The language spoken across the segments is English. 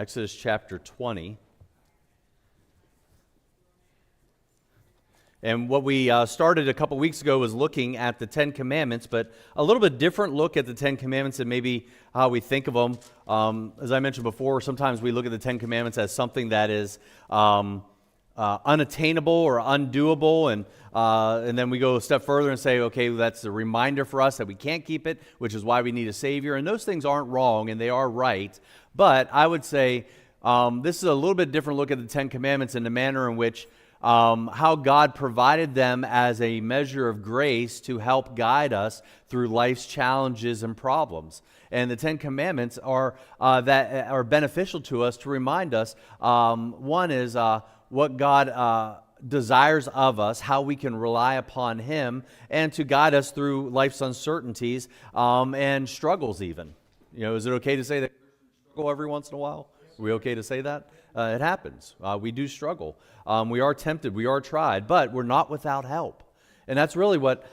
Exodus chapter 20. And what we started a couple weeks ago was looking at the Ten Commandments, but a little bit different look at the Ten Commandments and maybe how we think of them. As I mentioned before, sometimes we look at the Ten Commandments as something that is unattainable or undoable, and then we go a step further and say, okay, that's a reminder for us that we can't keep it, which is why we need a Savior. And those things aren't wrong, and they are right. But I would say this is a little bit different look at the Ten Commandments in the manner in which how God provided them as a measure of grace to help guide us through life's challenges and problems. And the Ten Commandments are that are beneficial to us to remind us. One is what God desires of us, how we can rely upon Him, and to guide us through life's uncertainties and struggles even. You know, is it okay to say that we struggle every once in a while? Are we okay to say that? It happens. We do struggle. We are tempted. We are tried, but we're not without help. And that's really what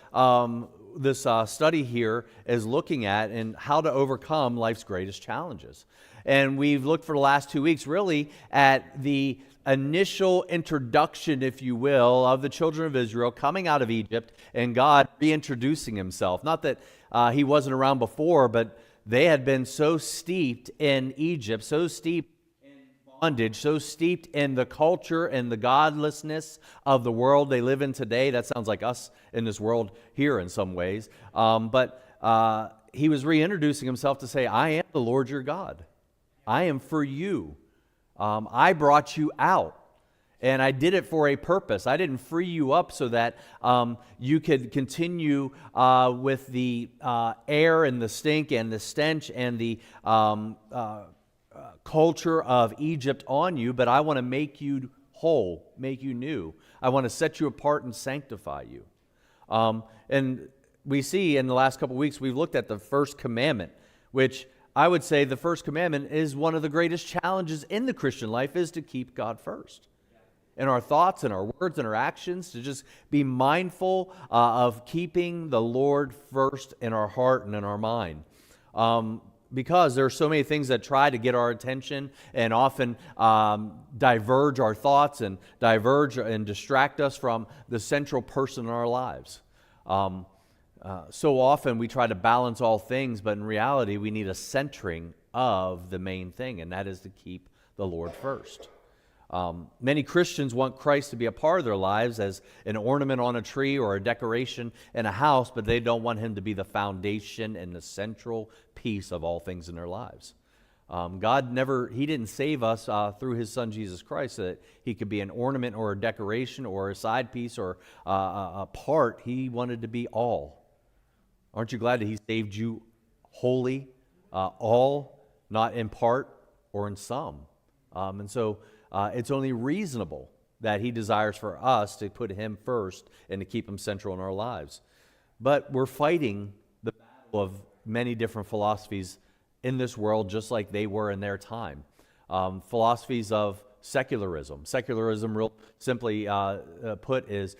this study here is looking at, and how to overcome life's greatest challenges. And we've looked for the last 2 weeks really at the initial introduction, if you will, of the children of Israel coming out of Egypt and God reintroducing Himself. Not that He wasn't around before, but they had been so steeped in Egypt, so steeped bondage, so steeped in the culture and the godlessness of the world they live in today. That sounds like us in this world here in some ways. But He was reintroducing Himself to say, I am the Lord your God. I am for you. I brought you out. And I did it for a purpose. I didn't free you up so that you could continue with the air and the stink and the stench and the culture of Egypt on you, but I want to make you whole, make you new. I want to set you apart and sanctify you. And we see in the last couple of weeks, we've looked at the first commandment, which I would say the first commandment is one of the greatest challenges in the Christian life, is to keep God first. In our thoughts and our words and our actions, to just be mindful of keeping the Lord first in our heart and in our mind. Because there are so many things that try to get our attention and often diverge our thoughts and diverge and distract us from the central person in our lives. So often we try to balance all things, but in reality we need a centering of the main thing, and that is to keep the Lord first. Many Christians want Christ to be a part of their lives as an ornament on a tree or a decoration in a house, but they don't want Him to be the foundation and the central piece of all things in their lives. He didn't save us through His Son Jesus Christ so that He could be an ornament or a decoration or a side piece or a part. He wanted to be all. Aren't you glad that He saved you wholly, all, not in part or in some? And so it's only reasonable that He desires for us to put Him first and to keep Him central in our lives. But we're fighting the battle of many different philosophies in this world, just like they were in their time. Philosophies of secularism. Secularism, real simply put, is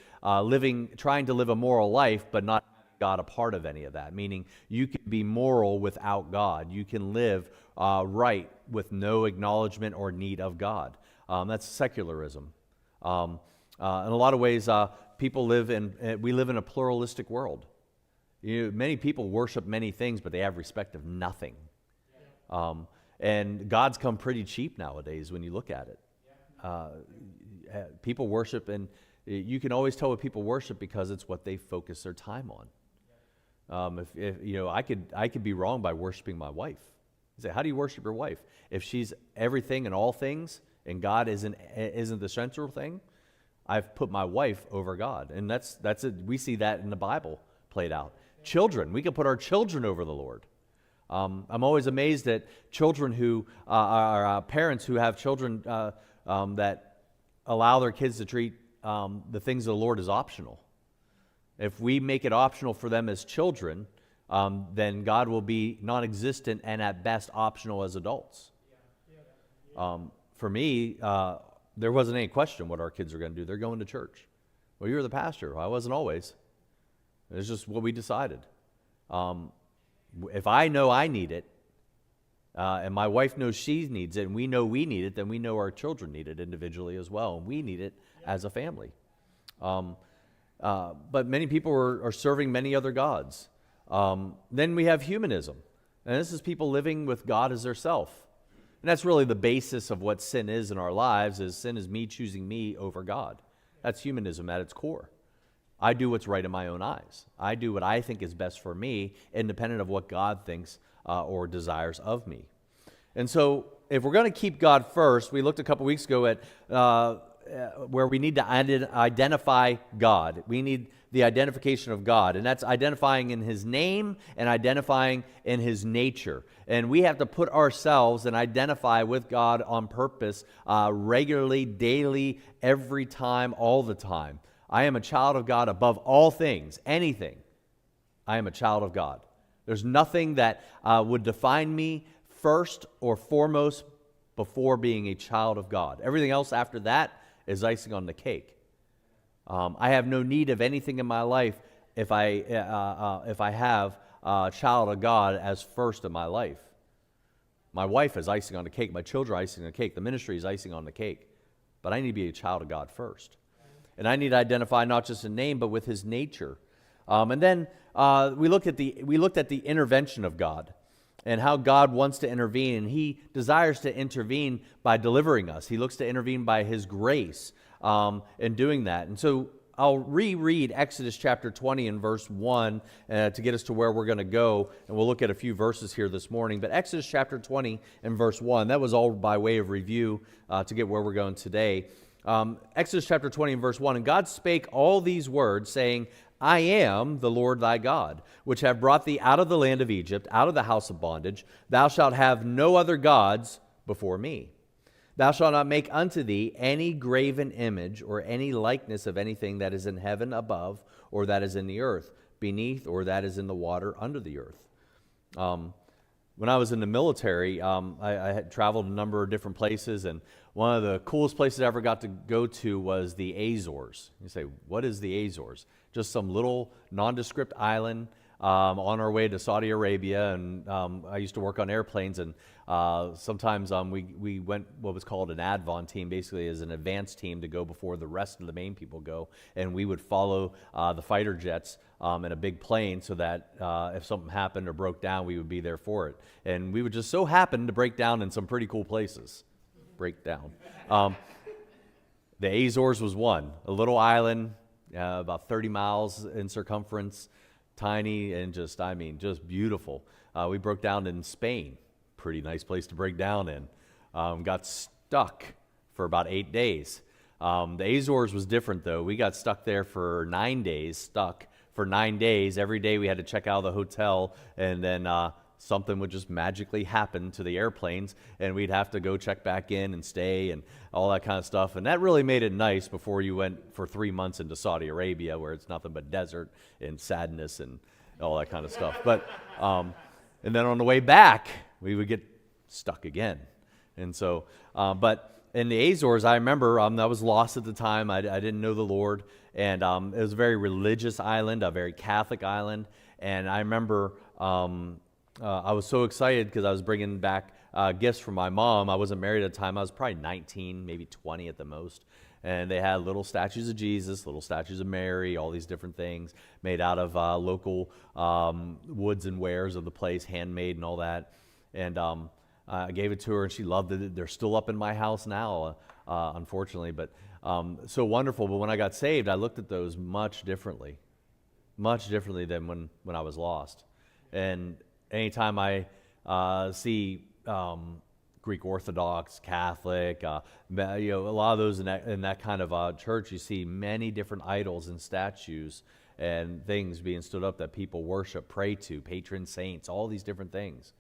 trying to live a moral life, but not God a part of any of that, meaning you can be moral without God. You can live right with no acknowledgement or need of God. That's secularism. In a lot of ways, we live in a pluralistic world. Many people worship many things, but they have respect of nothing. And God's come pretty cheap nowadays when you look at it. People worship, and you can always tell what people worship because it's what they focus their time on. I could be wrong by worshiping my wife. You say, how do you worship your wife? If she's everything and all things, and God isn't the central thing, I've put my wife over God, and that's it. We see that in the Bible played out. Children, we can put our children over the Lord. I'm always amazed at children who are parents who have children that allow their kids to treat the things of the Lord as optional. If we make it optional for them as children, then God will be non-existent and at best optional as adults. For me, there wasn't any question what our kids are going to do. They're going to church. Well, you're the pastor. Well, I wasn't always. It's just what we decided. If I know I need it, And my wife knows she needs it, and we know we need it, then we know our children need it individually as well, and we need it as a family. But many people are serving many other gods. Then we have humanism, and this is people living with God as their self. And that's really the basis of what sin is in our lives, is sin is me choosing me over God. That's humanism at its core. I do what's right in my own eyes. I do what I think is best for me, independent of what God thinks or desires of me. And so if we're going to keep God first, we looked a couple weeks ago at where we need to identify God. We need the identification of God, and that's identifying in His name and identifying in His nature. And we have to put ourselves and identify with God on purpose regularly, daily, every time, all the time. I am a child of God above all things, anything. I am a child of God. There's nothing that would define me first or foremost before being a child of God. Everything else after that is icing on the cake. I have no need of anything in my life if I have a child of God as first in my life. My wife is icing on the cake. My children are icing on the cake. The ministry is icing on the cake. But I need to be a child of God first. And I need to identify not just a name, but with His nature. And then we looked at the intervention of God and how God wants to intervene. And He desires to intervene by delivering us. He looks to intervene by His grace in doing that. And so I'll reread Exodus chapter 20 and verse 1 to get us to where we're going to go. And we'll look at a few verses here this morning. But Exodus chapter 20 and verse 1, that was all by way of review to get where we're going today. Exodus chapter 20 and verse 1, and God spake all these words, saying, I am the Lord thy God, which have brought thee out of the land of Egypt, out of the house of bondage. Thou shalt have no other gods before me. Thou shalt not make unto thee any graven image or any likeness of anything that is in heaven above, or that is in the earth beneath, or that is in the water under the earth. When I was in the military, I had traveled a number of different places, and one of the coolest places I ever got to go to was the Azores. You say, what is the Azores? Just some little nondescript island on our way to Saudi Arabia, and I used to work on airplanes, and sometimes we went what was called an advon team, basically as an advanced team to go before the rest of the main people go, and we would follow the fighter jets in a big plane so that if something happened or broke down, we would be there for it. And we would just so happen to break down in some pretty cool places. Break down. The Azores was one, a little island, about 30 miles in circumference, tiny and just beautiful. We broke down in Spain, pretty nice place to break down in. Got stuck for about 8 days. The Azores was different though. We got stuck there for 9 days, Every day we had to check out of the hotel, and then something would just magically happen to the airplanes, and we'd have to go check back in and stay and all that kind of stuff. And that really made it nice before you went for 3 months into Saudi Arabia, where it's nothing but desert and sadness and all that kind of stuff. But and then on the way back, we would get stuck again. And so, but in the Azores, I remember I was lost at the time. I didn't know the Lord, and it was a very religious island, a very Catholic island. And I remember I was so excited because I was bringing back gifts from my mom. I wasn't married at the time. I was probably 19, maybe 20 at the most. And they had little statues of Jesus, little statues of Mary, all these different things made out of local woods and wares of the place, handmade and all that. And I gave it to her, and she loved it. They're still up in my house now, unfortunately, but so wonderful. But when I got saved, I looked at those much differently than when I was lost. And anytime I see Greek Orthodox, Catholic, a lot of those in that kind of church, you see many different idols and statues and things being stood up that people worship, pray to, patron saints, all these different things.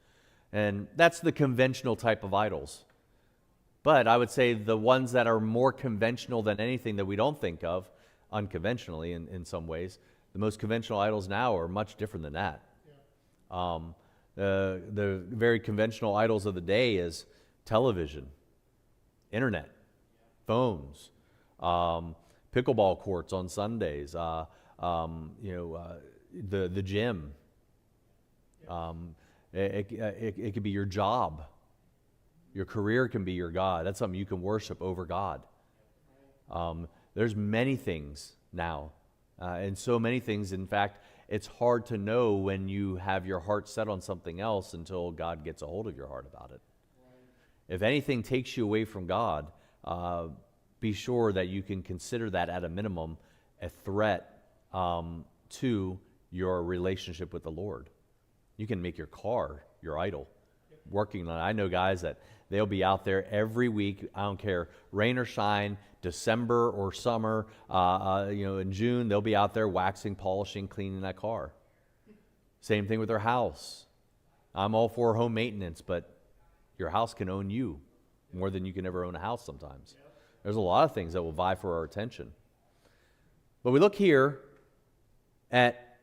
And that's the conventional type of idols. But I would say the ones that are more conventional than anything that we don't think of, unconventionally in some ways, the most conventional idols now are much different than that. Yeah. The very conventional idols of the day is television, internet, phones, pickleball courts on Sundays, the gym, It could be your job. Your career can be your God. That's something you can worship over God. There's many things now, and so many things. In fact, it's hard to know when you have your heart set on something else until God gets a hold of your heart about it. If anything takes you away from God, be sure that you can consider that at a minimum a threat to your relationship with the Lord. You can make your car your idol. Working on it. I know guys that they'll be out there every week, I don't care, rain or shine, December or summer, in June, they'll be out there waxing, polishing, cleaning that car. Same thing with their house. I'm all for home maintenance, but your house can own you more than you can ever own a house sometimes. There's a lot of things that will vie for our attention. But we look here at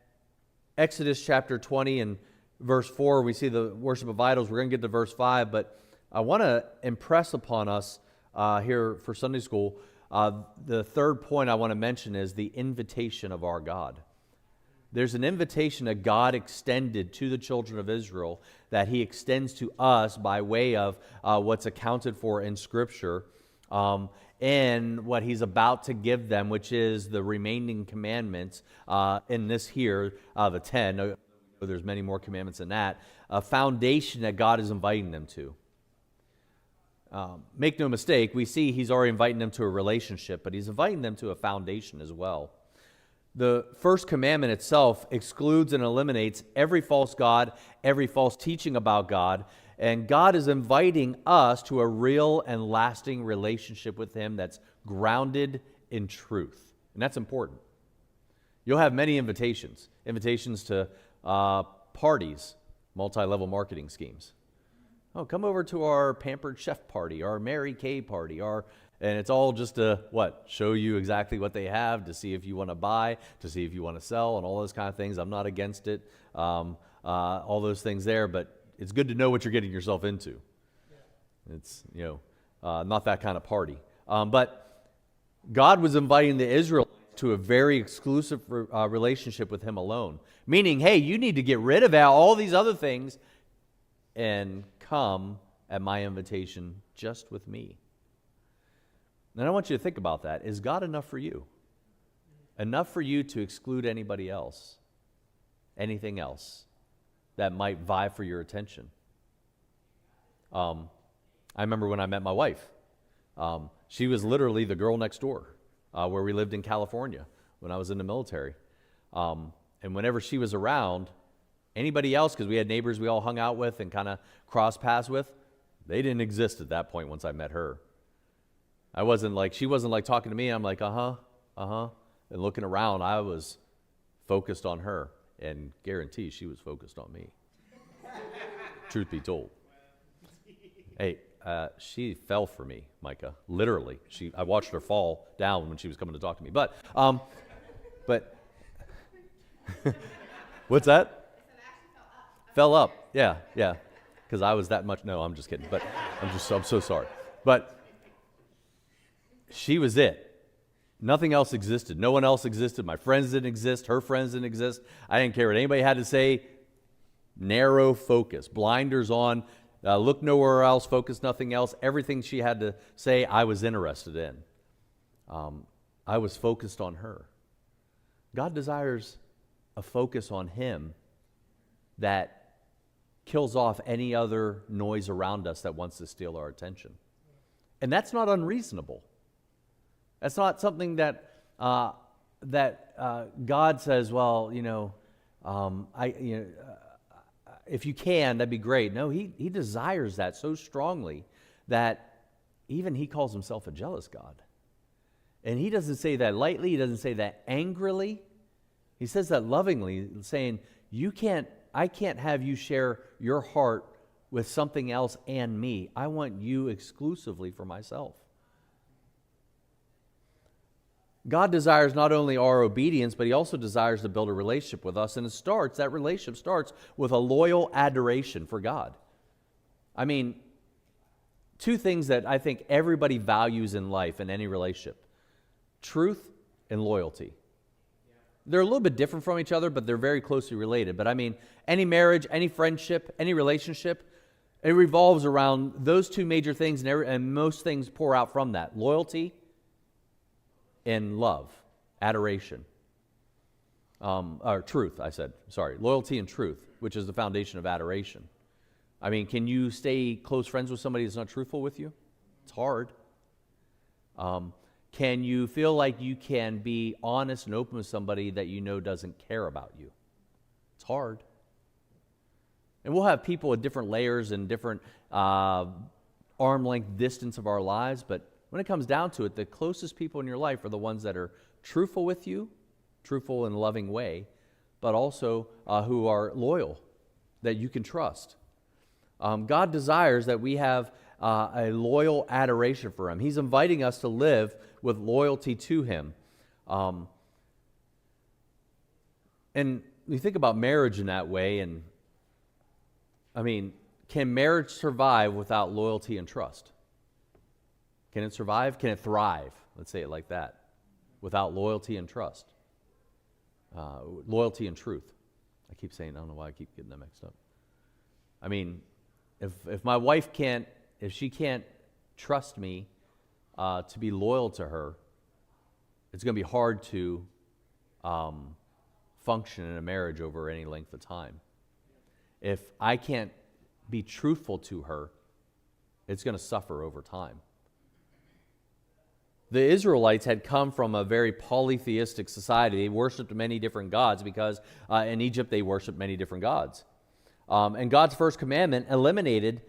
Exodus chapter 20 and verse 4, we see the worship of idols. We're going to get to verse 5, but I want to impress upon us here for Sunday school, the third point I want to mention is the invitation of our God. There's an invitation that God extended to the children of Israel that he extends to us by way of what's accounted for in Scripture and what he's about to give them, which is the remaining commandments in this here, the 10. There's many more commandments than that. A foundation that God is inviting them to. Make no mistake, we see he's already inviting them to a relationship, but he's inviting them to a foundation as well. The first commandment itself excludes and eliminates every false god, every false teaching about God, and God is inviting us to a real and lasting relationship with him that's grounded in truth. And that's important. You'll have many invitations to parties, multi-level marketing schemes. Oh, come over to our Pampered Chef party, our Mary Kay party, and it's all just to, show you exactly what they have, to see if you want to buy, to see if you want to sell, and all those kind of things. I'm not against it, all those things there, but it's good to know what you're getting yourself into. It's, not that kind of party. But God was inviting the Israelites to a very exclusive relationship with him alone. Meaning, hey, you need to get rid of all these other things and come at my invitation just with me. And I want you to think about that. Is God enough for you? Enough for you to exclude anybody else? Anything else that might vie for your attention? I remember when I met my wife. She was literally the girl next door where we lived in California when I was in the military. And whenever she was around, anybody else, because we had neighbors we all hung out with and kind of crossed paths with, they didn't exist at that point once I met her. She wasn't like talking to me, I'm like, and looking around, I was focused on her, and guarantee she was focused on me. Truth be told. Hey, she fell for me, Micah, literally. I watched her fall down when she was coming to talk to me. But what's that? Fell up, yeah, because I was that much. No, I'm just kidding. But I'm so sorry. But she was it. Nothing else existed. No one else existed. My friends didn't exist. Her friends didn't exist. I didn't care what anybody had to say. Narrow focus, blinders on. Look nowhere else. Focus nothing else. Everything she had to say, I was interested in. I was focused on her. God desires a focus on him that kills off any other noise around us that wants to steal our attention. And that's not unreasonable. That's not something that God says, well, if you can, that'd be great. No, he desires that so strongly that even he calls himself a jealous God. And he doesn't say that lightly. He doesn't say that angrily. He says that lovingly, saying, I can't have you share your heart with something else and me. I want you exclusively for myself. God desires not only our obedience, but he also desires to build a relationship with us. And that relationship starts with a loyal adoration for God. I mean, two things that I think everybody values in life in any relationship: truth and loyalty. they're a little bit different from each other, but they're very closely related. But I mean, any marriage, any friendship, any relationship, it revolves around those two major things, and most things pour out from that: loyalty and love, adoration. Or truth, I said. Sorry, loyalty and truth, which is the foundation of adoration. I mean, can you stay close friends with somebody that's not truthful with you? It's hard. Can you feel like you can be honest and open with somebody that you know doesn't care about you? It's hard. And we'll have people at different layers and different arm-length distance of our lives, but when it comes down to it, the closest people in your life are the ones that are truthful with you, truthful in a loving way, but also who are loyal, that you can trust. God desires that we have a loyal adoration for Him. He's inviting us to live with loyalty to Him. And we think about marriage in that way, and I mean, can marriage survive without loyalty and trust? Can it survive? Can it thrive? Let's say it like that. Without loyalty and trust. Loyalty and truth. I keep saying, I don't know why I keep getting them mixed up. I mean, if my wife can't, if she can't trust me to be loyal to her, it's going to be hard to function in a marriage over any length of time. If I can't be truthful to her, it's going to suffer over time. The Israelites had come from a very polytheistic society. They worshipped many different gods because in Egypt they worshipped many different gods. And God's first commandment eliminated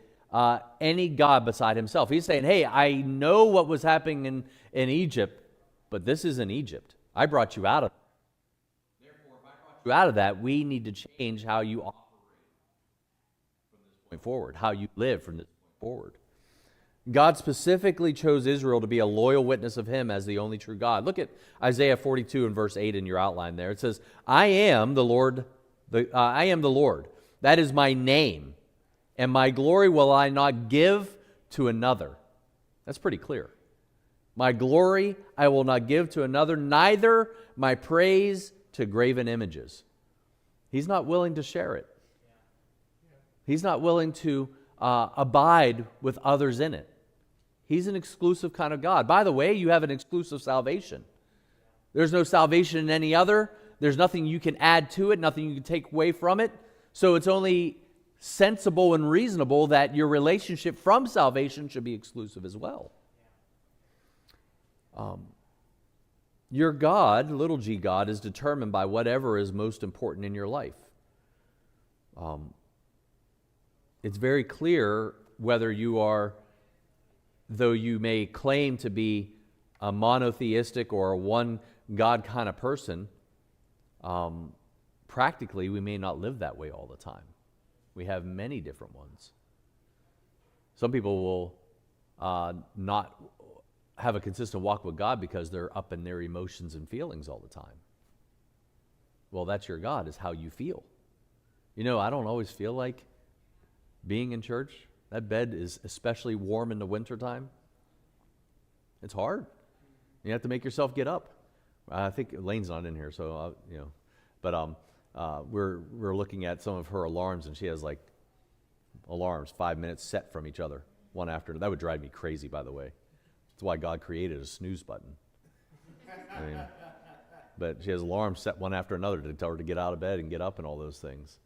any god beside Himself. He's saying, hey, I know what was happening in Egypt, but this isn't Egypt. I brought you out of it. Therefore, if I brought you out of that, we need to change how you operate from this point forward, how you live from this point forward. God specifically chose Israel to be a loyal witness of Him as the only true God. Look at Isaiah 42 and verse 8 in your outline there. It says, I am the Lord, I am the Lord. That is my name, and my glory will I not give to another. That's pretty clear. My glory I will not give to another, neither my praise to graven images. He's not willing to share it. He's not willing to abide with others in it. He's an exclusive kind of God. By the way, you have an exclusive salvation. There's no salvation in any other. There's nothing you can add to it, nothing you can take away from it. So it's only sensible and reasonable that your relationship from salvation should be exclusive as well. Your God, little g God, is determined by whatever is most important in your life. It's very clear whether you are, though you may claim to be a monotheistic or a one God kind of person, practically we may not live that way all the time. We have many different ones. Some people will not have a consistent walk with God because they're up in their emotions and feelings all the time. Well, that's your God, is how you feel. You know, I don't always feel like being in church. That bed is especially warm in the wintertime. It's hard. You have to make yourself get up. I think Elaine's not in here, so but we're looking at some of her alarms, and she has like alarms 5 minutes set from each other, one after. That would drive me crazy, by the way. That's why God created a snooze button. I mean, but she has alarms set one after another to tell her to get out of bed and get up and all those things.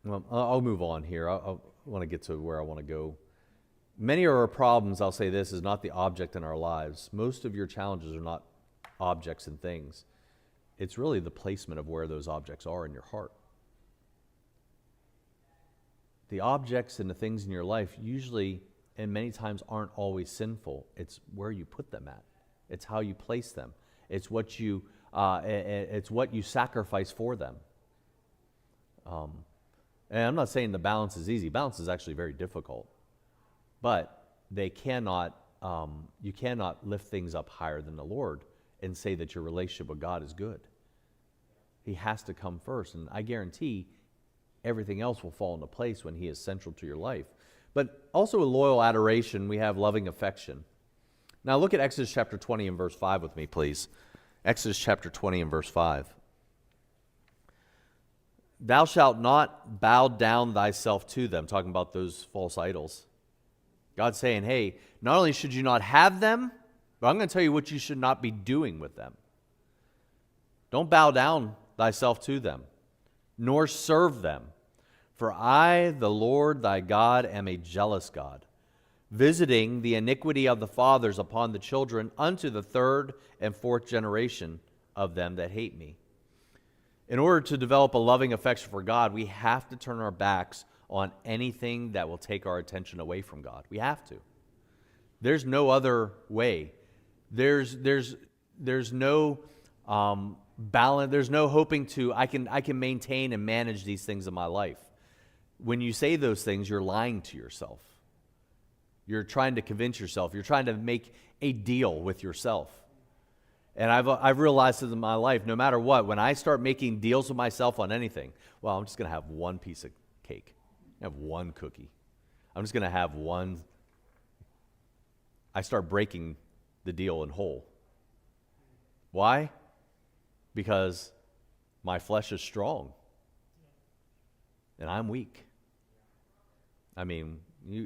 Well, I'll move on here. I want to get to where I want to go. Many of our problems, I'll say this, is not the object in our lives. Most of your challenges are not objects and things. It's really the placement of where those objects are in your heart. The objects and the things in your life usually and many times aren't always sinful. It's where you put them at. It's how you place them. It's what you sacrifice for them. And I'm not saying the balance is easy. Balance is actually very difficult. But you cannot lift things up higher than the Lord and say that your relationship with God is good. He has to come first. And I guarantee everything else will fall into place when He is central to your life. But also in loyal adoration, we have loving affection. Now look at Exodus chapter 20 and verse 5 with me, please. Exodus chapter 20 and verse 5. Thou shalt not bow down thyself to them, talking about those false idols. God's saying, hey, not only should you not have them, but I'm going to tell you what you should not be doing with them. Don't bow down thyself to them, nor serve them. For I, the Lord thy God, am a jealous God, visiting the iniquity of the fathers upon the children unto the third and fourth generation of them that hate me. In order to develop a loving affection for God, we have to turn our backs on anything that will take our attention away from God. We have to. There's no other way. There's no balance. There's no hoping to, I can maintain and manage these things in my life. When you say those things, you're lying to yourself. You're trying to convince yourself. You're trying to make a deal with yourself. And I've realized this in my life, no matter what, when I start making deals with myself on anything, well, I'm just going to have one piece of cake. I have one cookie. I'm just going to have one. I start breaking the deal in whole. Why? Because my flesh is strong and I'm weak. I mean,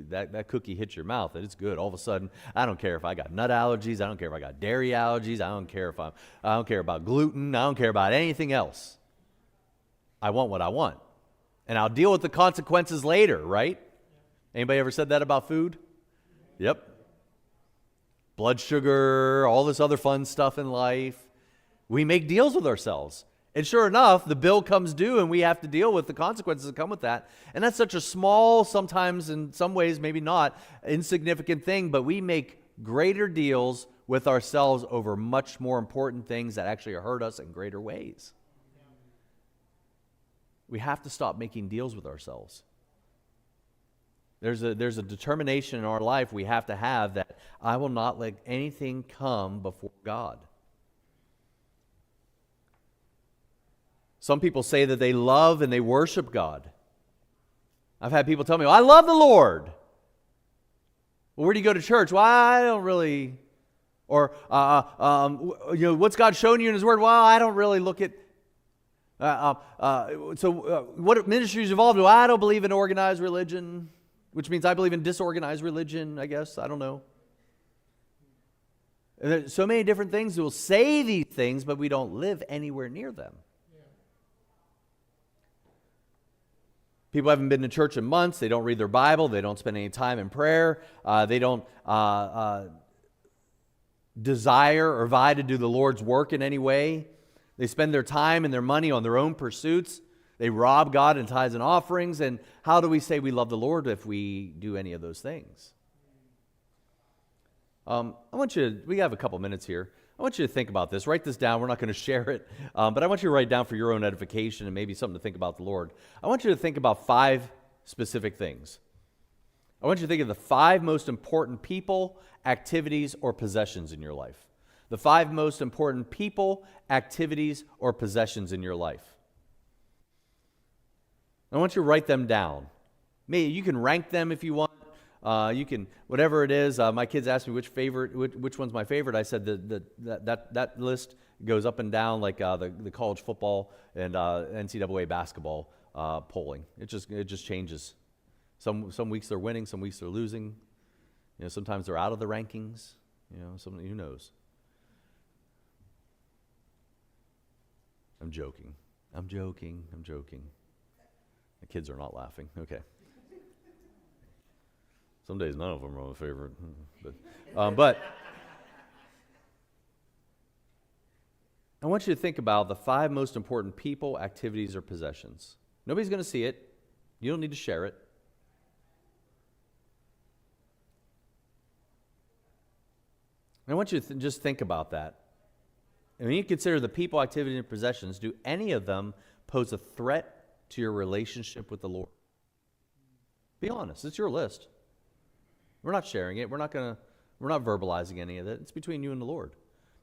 that cookie hits your mouth and it's good. All of a sudden, I don't care if I got nut allergies. I don't care if I got dairy allergies. I don't care about gluten. I don't care about anything else. I want what I want. And I'll deal with the consequences later, right? Anybody ever said that about food? Yep. Blood sugar, all this other fun stuff in life. We make deals with ourselves. And sure enough, the bill comes due and we have to deal with the consequences that come with that. And that's such a small, sometimes in some ways, maybe not, insignificant thing, but we make greater deals with ourselves over much more important things that actually hurt us in greater ways. We have to stop making deals with ourselves. There's a determination in our life we have to have that I will not let anything come before God. Some people say that they love and they worship God. I've had people tell me, well, I love the Lord. Well, where do you go to church? Well, I don't really. Or, what's God shown you in His Word? Well, I don't really look at. What ministries involved? Well, I don't believe in organized religion, which means I believe in disorganized religion, I guess. I don't know. And there's so many different things that will say these things, but we don't live anywhere near them. People haven't been to church in months. They don't read their Bible. They don't spend any time in prayer. They don't desire or vie to do the Lord's work in any way. They spend their time and their money on their own pursuits. They rob God in tithes and offerings. And how do we say we love the Lord if we do any of those things? We have a couple minutes here. I want you to think about this. Write this down. We're not going to share it, but I want you to write down for your own edification and maybe something to think about the Lord. I want you to think about 5 specific things. I want you to think of the 5 most important people, activities, or possessions in your life. The 5 most important people, activities, or possessions in your life. I want you to write them down. Maybe you can rank them if you want. You can, whatever it is. My kids asked me which one's my favorite. I said that list goes up and down like the college football and NCAA basketball polling. It just changes. Some weeks they're winning, some weeks they're losing. Sometimes they're out of the rankings. Who knows? I'm joking. The kids are not laughing. Okay. Some days none of them are my favorite. But I want you to think about the 5 most important people, activities, or possessions. Nobody's going to see it. You don't need to share it. And I want you to just think about that. And when you consider the people, activities, and possessions, do any of them pose a threat to your relationship with the Lord? Be honest. It's your list. We're not sharing it. We're not verbalizing any of it. It's between you and the Lord.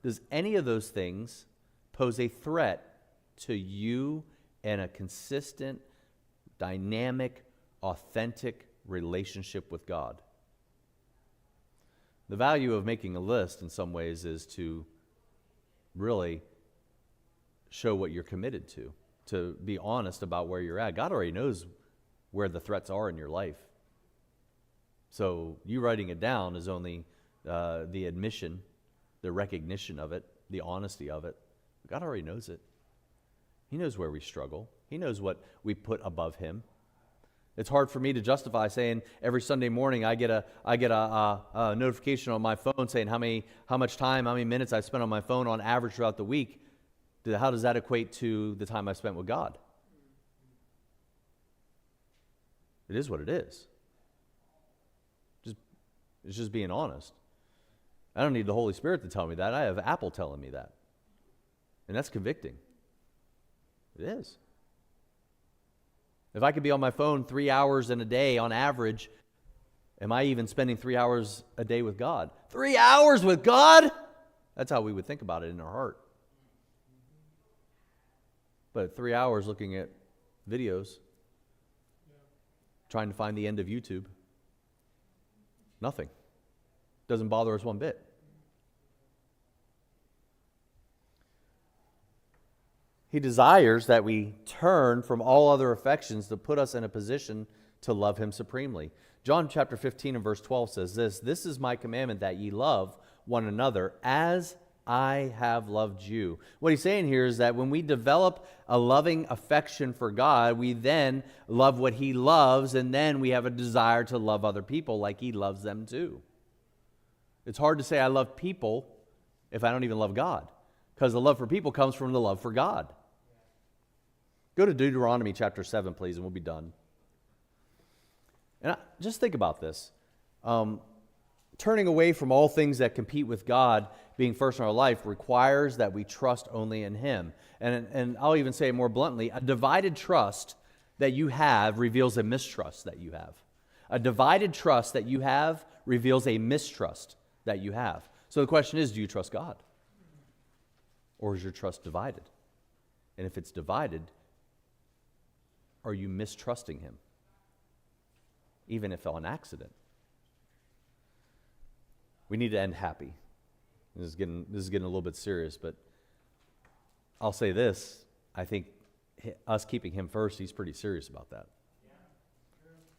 Does any of those things pose a threat to you and a consistent, dynamic, authentic relationship with God. The value of making a list in some ways is to really show what you're committed to be honest about where you're at. God already knows where the threats are in your life. So you writing it down is only the admission, the recognition of it, the honesty of it. God already knows it. He knows where we struggle. He knows what we put above him. It's hard for me to justify saying every Sunday morning I get a notification on my phone saying how much time, how many minutes I spent on my phone on average throughout the week. How does that equate to the time I spent with God? It is what it is. It's just being honest. I don't need the Holy Spirit to tell me that. I have Apple telling me that. And that's convicting. It is. If I could be on my phone 3 hours in a day on average, am I even spending 3 hours a day with God? 3 hours with God? That's how we would think about it in our heart. But 3 hours looking at videos, trying to find the end of YouTube, nothing. Doesn't bother us one bit. He desires that we turn from all other affections to put us in a position to love him supremely. John chapter 15 and verse 12 says this is my commandment, that ye love one another as I have loved you. What he's saying here is that when we develop a loving affection for God, we then love what he loves, and then we have a desire to love other people like he loves them too. It's hard to say I love people if I don't even love God, because the love for people comes from the love for God. Go to Deuteronomy chapter 7, please, and we'll be done. And just think about this. Turning away from all things that compete with God being first in our life requires that we trust only in him. And I'll even say it more bluntly, a divided trust that you have reveals a mistrust that you have. A divided trust that you have reveals a mistrust that you have. So the question is, do you trust God? Or is your trust divided? And if it's divided, are you mistrusting him? Even if on accident. We need to end happy. This is getting a little bit serious, but I'll say this. I think us keeping him first, he's pretty serious about that.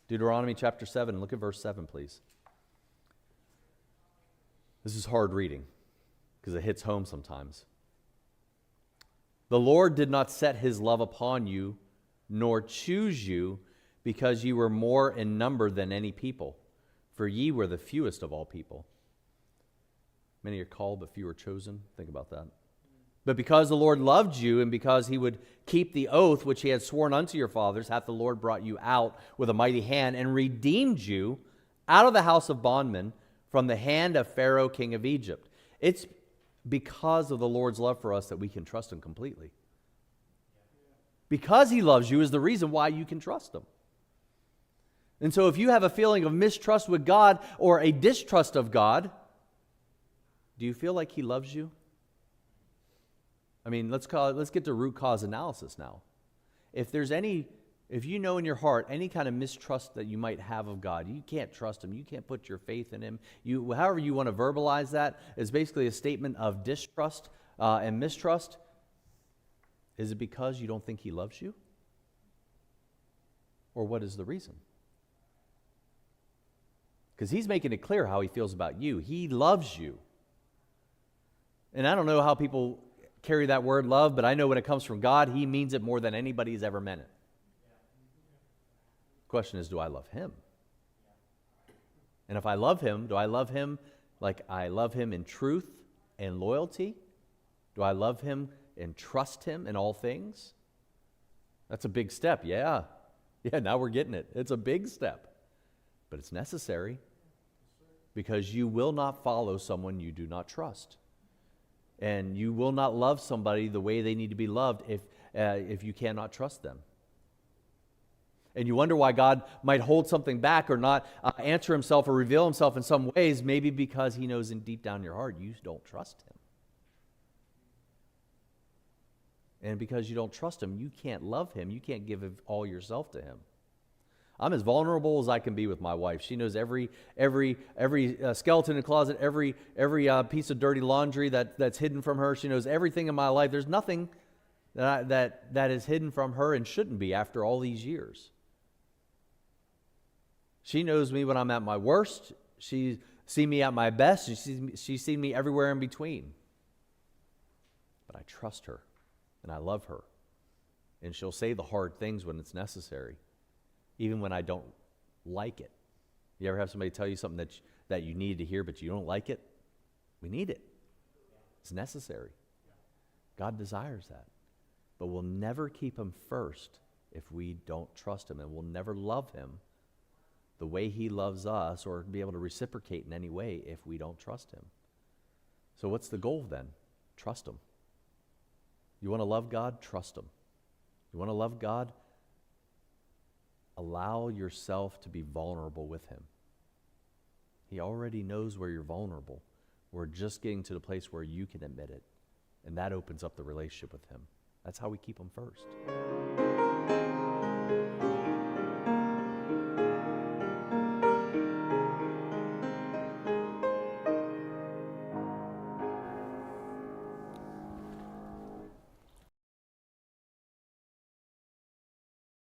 Deuteronomy chapter 7, look at verse 7, please. This is hard reading because it hits home sometimes. The Lord did not set his love upon you, nor choose you, because ye were more in number than any people, for ye were the fewest of all people. Many are called, but few are chosen. Think about that. But because the Lord loved you, and because he would keep the oath which he had sworn unto your fathers, hath the Lord brought you out with a mighty hand, and redeemed you out of the house of bondmen, from the hand of Pharaoh king of Egypt. It's because of the Lord's love for us that we can trust him completely. Because he loves you is the reason why you can trust him. And so if you have a feeling of mistrust with God or a distrust of God, do you feel like he loves you? I mean, let's get to root cause analysis now. If you know in your heart any kind of mistrust that you might have of God, you can't trust him, you can't put your faith in him, however you want to verbalize that, is basically a statement of distrust and mistrust. Is it because you don't think he loves you? Or what is the reason? Because he's making it clear how he feels about you. He loves you. And I don't know how people carry that word love, but I know when it comes from God, he means it more than anybody's ever meant it. The question is, do I love him? And if I love him, do I love him like I love him in truth and loyalty? Do I love him and trust him in all things? That's a big step, yeah. Yeah, now we're getting it. It's a big step. But it's necessary, because you will not follow someone you do not trust. And you will not love somebody the way they need to be loved if you cannot trust them. And you wonder why God might hold something back or not answer himself or reveal himself in some ways, maybe because he knows in deep down your heart you don't trust him. And because you don't trust him, you can't love him. You can't give all yourself to him. I'm as vulnerable as I can be with my wife. She knows every skeleton in the closet, every piece of dirty laundry that's hidden from her. She knows everything in my life. There's nothing that is hidden from her and shouldn't be after all these years. She knows me when I'm at my worst. She's seen me at my best. She's seen me everywhere in between. But I trust her, and I love her. And she'll say the hard things when it's necessary, even when I don't like it. You ever have somebody tell you something that you needed to hear, but you don't like it? We need it. It's necessary. God desires that. But we'll never keep him first if we don't trust him, and we'll never love him the way he loves us or be able to reciprocate in any way if we don't trust him. So what's the goal then? Trust him. You want to love God? Trust him. You want to love God? Allow yourself to be vulnerable with him. He already knows where you're vulnerable. We're just getting to the place where you can admit it, and that opens up the relationship with him. That's how we keep him first.